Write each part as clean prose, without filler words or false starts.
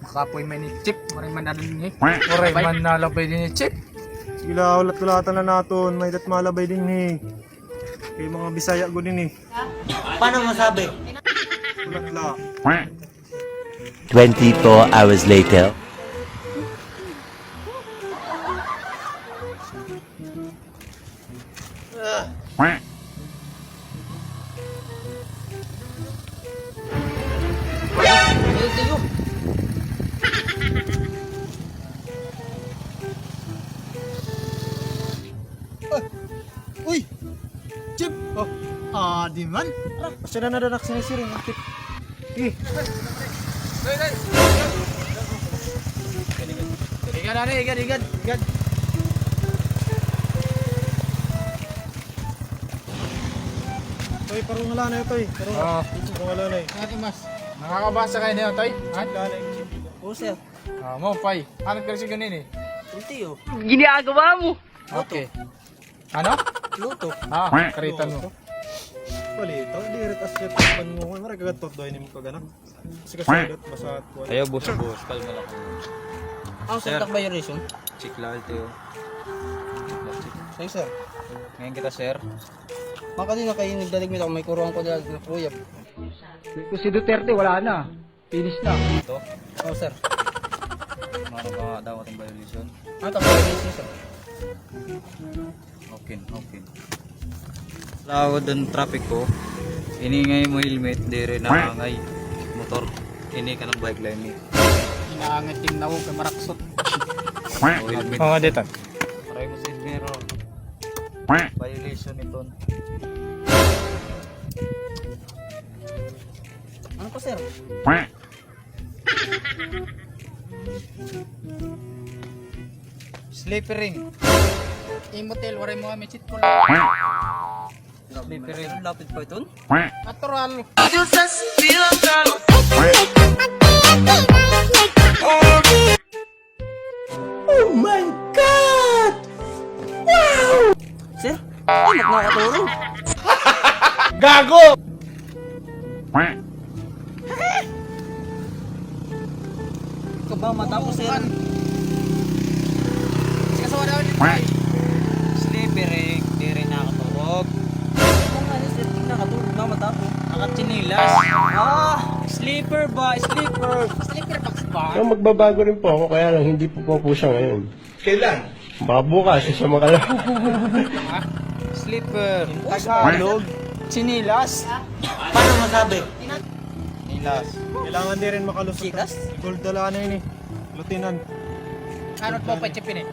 Makapoy man ni Chip. Maray man na din eh. Oray man nalabay din ni Chip. Sige la, ulat-ulatan na naton. May dat malabay din ni. Kay mga Bisaya ko din eh. Paano masabi? Ulat la. 24 hours later. Uy! Chip! Oh, Di man. asya na nadanak sinisiring. Chip. Eh, Igan na igan, igan, igan. toy parang wala na ito eh. Parang wala na eh. Ate mas. Nakakabasa kayo niyo, Toy? Ha? Wala na yung chip. Oo, sir. Mo, Pai. Ano kasi ganin eh? Kunti, oh. Okay. Ano? Luto. Karitan mo. Palito, di rin asya pan mo. Maray kagatot doy ni mo kaganak. Kasi kasadat basa at buwan. Ayaw, boss, kalma lang. Ang suntak ba yung reason? Check lang tayo. Sa'yo, sir. Ngayon kita, sir. Baka din na kayo nagdalig mo may kuruan ko dahil na kuya. Kung si Duterte wala na. Finish na. Ito, Oo, sir. ano ba daw ating violation? Ano tapos yung reason, sir? Okay, okay. Lawad ang traffic ko. Iningay mo helmet, dire na ngay motor. Ini ka ng bike lane ni. Inaangat yung nawo kay Maraksot. O helmet. Oo, dito. Paray mo sa mirror. Violation ito. Ano po, sir? Sleepy ring. Imotel, waray mo kami chit ko Sleepy rin. Lapit pa ito? Natural. Sir? Ay, nakakaturo. Gago! Ikaw ba matapos, sir? Kasi kasawa daw ni Pai. Sleepy ring, dire nakaturog. Oo nga, sir. Nakatulog ba matapos? Nakachinilas. Sleeper ba? Sleeper. Sleeper box ba? So, magbabago rin po ako, kaya lang hindi po siya ngayon. Kailan? Baka bukas, isa makala. Sleeper. Tagalog. Chinilas. Paano masabi? Nilas. Kailangan din rin makalusot. Chikas? Gold dala na yun eh. Lutinan. Ano po pa chipin eh?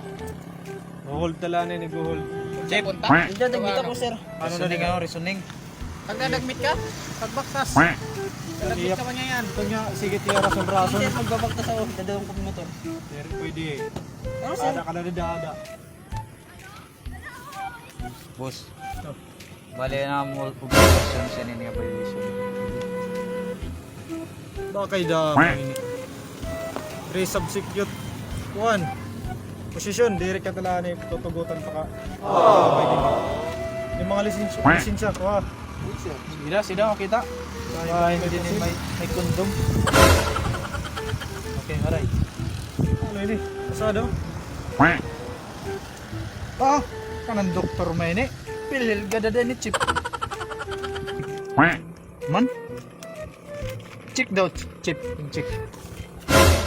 Hold dala na yun eh. Hold. Chip. Punta. Hindi, dagmita po, sir. Ano na din? Reasoning. Pag nadagmit ka, pagbaktas. Nadagmit ka pa niya yan. Ito nga, sige tira sa braso. Sir, magbabagtas ako. Dadawang ko motor. Pero pwede eh. Ano, sir? Ada ka na dada. Boss. Bale na mo violation sa ninyo violation. Bakay da ini. Re-substitute. Kuan. Posisyon, direct ka tala ni tutugutan pa ka. Yung mga lisensya ko ha. Sida, kita. Ay, May kondom. Okay, aray. ano ini? Pasado? Kanang doktor may ni. Pilil gada din ni Chip. Man? Chik daw, Chip. Yung Chip.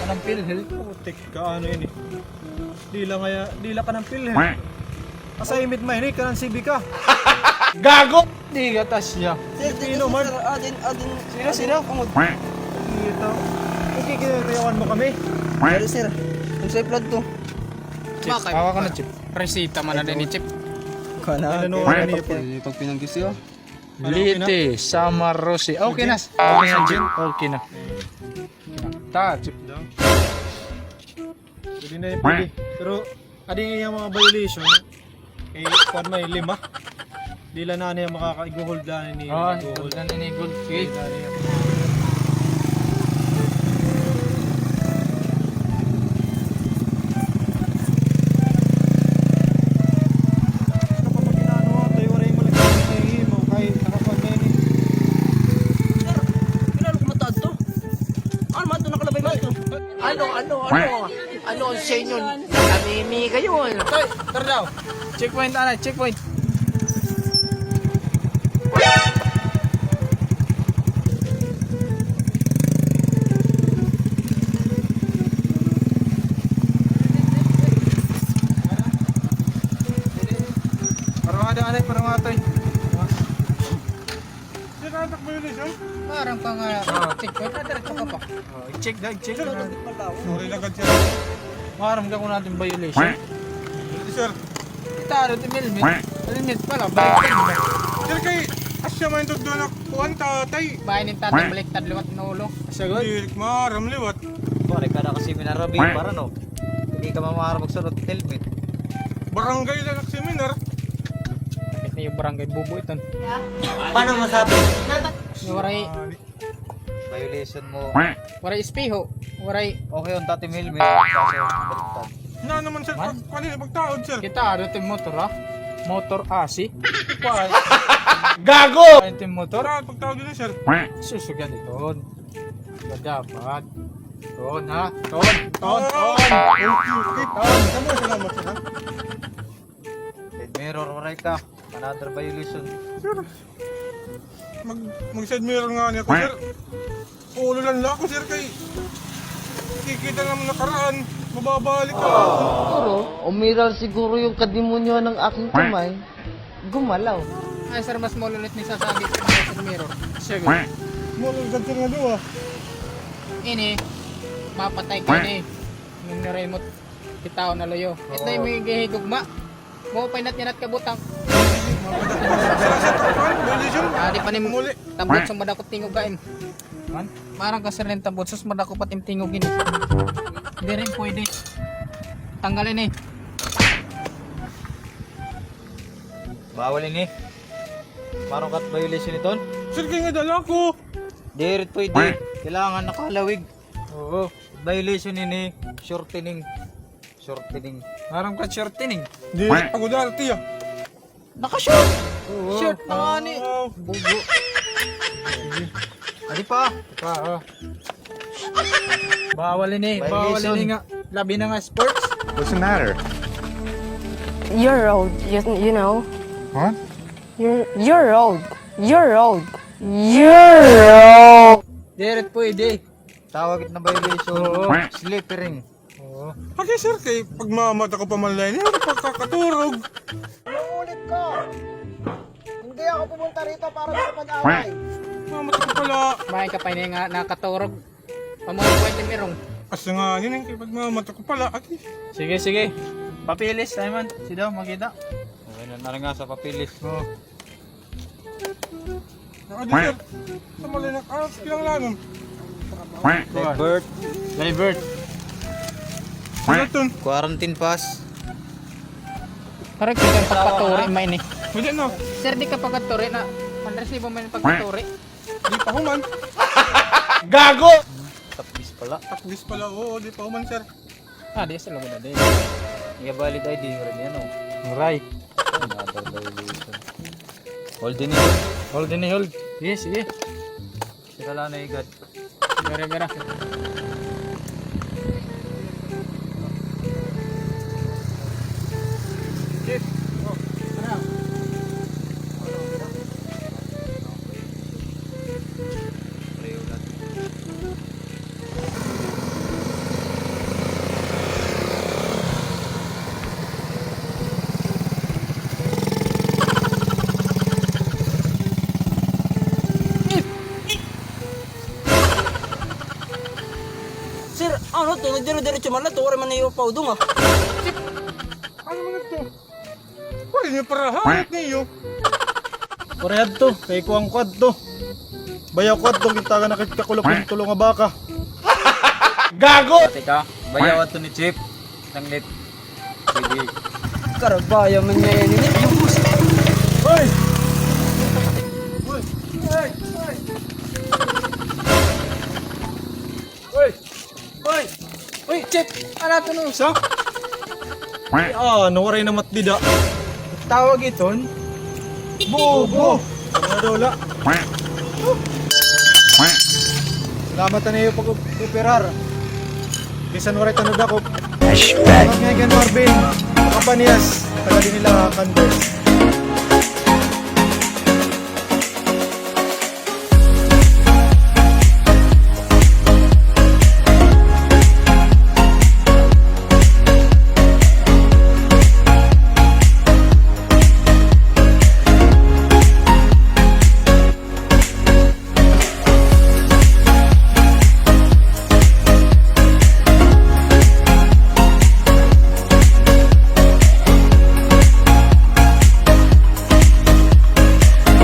Kanang pilil. Putik ka ano ini. Dila ka ng pil. Asa imit may ni kanang CB ka. Gago! Di gatas niya. Sir, Pino, dito, Mark. sir. Adin. Sino? Dito. Okay, kinatayawan mo kami. Pero, sir. Kung sa'yo flood to. Chip. Hawa ka na, Chip. Resita man na din ni Chip. Ano ni po? Pag pinanggis yun. Liti, Samarosi. Okay na. Okay na, Jin. Okay na. Ta, Chip. Pwede na pwede. Pero, adi yung mga violation, eh, kuwan may 5. Dila na niya makaka-hold na ni Gold na ni Gold. Sige. Sir, pinalo ko mataad to. Ano man to nakalabay man ito? Ano ang sa inyo? Namimi kayo. Toy, tara daw. Checkpoint, ana, checkpoint. Parang ada, ana, parang ada, Toy. Sir, anak violation? Parang pang checkpoint na diretso ka pa. Oh, i-check daw, i-check. Sorry lagad sir. Maram ka kung natin violation. Sir, Itaro, di helmet. Helmet pala, baliktad ba? sir kay asya man ito doon ako kuhan tatay. Bahay ng tatay baliktad liwat na ulo. Sagot? Dirik maram liwat. Pare ka na kasi minarabi para no. Hindi ka mamahara magsunod ng helmet. Barangay lang ang seminar. Ito yung barangay bubo ito. Paano masabi? Waray, Violation mo. waray espeho. Waray, Okay yung tatim helmet. Kasi baliktad. Na naman sir, kanina pagtaod sir. Kita ano yung motor ha? Motor asi? Gago! Ano yung motor? Tara, pagtaod din sir. Susugan ito. Dapat. Ton ha? Ton. Salamat sir. ha? Side mirror, waray ka. Another violation. Sir, mag-side mirror nga niya ko sir. Ulo lang ako sir kay kikita naman nakaraan. Mababalik ka. Siguro, umiral siguro yung kadimonyo ng aking kamay. Gumalaw. ay sir mas mululit ni sasagi sa mirror. Sagot. Mulong ganito nga doon ah. Ini, mapatay ka ni. Yung remote kitao na loyo. Ito yung may gihigugma. Mo pa inat kabutang. Violation. Di pa ni Muli. tambot sa madakot tingog kain. Man? Marang kasi rin tambot sus madakot patim tingog ini. Hindi rin pwede. Tanggalin eh. Bawal ini. Parang cut violation ito. Sir, kaya nga dala ko. Di rin pwede. Kailangan nakalawig. Oo. Violation ini. Shortening. Shortening. Parang ka shortening. Di pagudarte ah. Nakashoot! Shirt na nga ni. Wow. Bugo. Adi pa. Bawal ini. Bawal Violation. ini nga. Labi na nga sports. What's the matter? Your road, you know. Huh? Your road. Your road. Your road. Diret pwede. Tawag it na violation. Slippering. Okay sir, kay pagmamata ko pamalay niya, pagkakaturog. Ulit ko. Hindi ako pumunta rito para makapag-away. Mamata ko pala. Bahay ka pa ini nga nakaturog. Pamuhay pwede mirong. Asa nga yun, kay pagmamata ko pala. Okay. Sige, sige. Papilis, Simon. Sidaw, makita. Okay na nga sa papilis. Oh. Adi sir, sa malay na kinanglanon. Divert. Divert. Ano ito? Quarantine pass. Parang kaya pagpaturi may ni. Pwede na. Sir, di ka pagpaturi na. Andres, di ba may pagpaturi? Di pa human. Gago! Tapis pala. Takbis pala, oo, di pa human sir. Di sa labo na din. Iya valid ID rin yan oh. Right. Another violation. Hold din yun. Hold ini, hold. Sige, sige. Sila lang na igad. Gara-gara. Sir, ano to? Nagdiro-diretso man lang to. Wala man na yung paudong ah. Ano man ito? Pwede niyo para hawit niyo. Parehad to, kay kuang kwad to. Bayaw kwad to, kita ka nakikakulok ng tulong nga baka. Gago! Teka, bayawan to ni Chip. Nang net. Sige. Karabaya man niya yan. Yung bus. Hoy! Uy, Chip! Ano ito nung isa? Nawaray na matdida. Tawag iton. Bobo! Ano dola? Salamat na iyo pag-operar. Bisan waray tanod ako. Flashback. Mga Marvin, Kapanias, taga din nila Converse.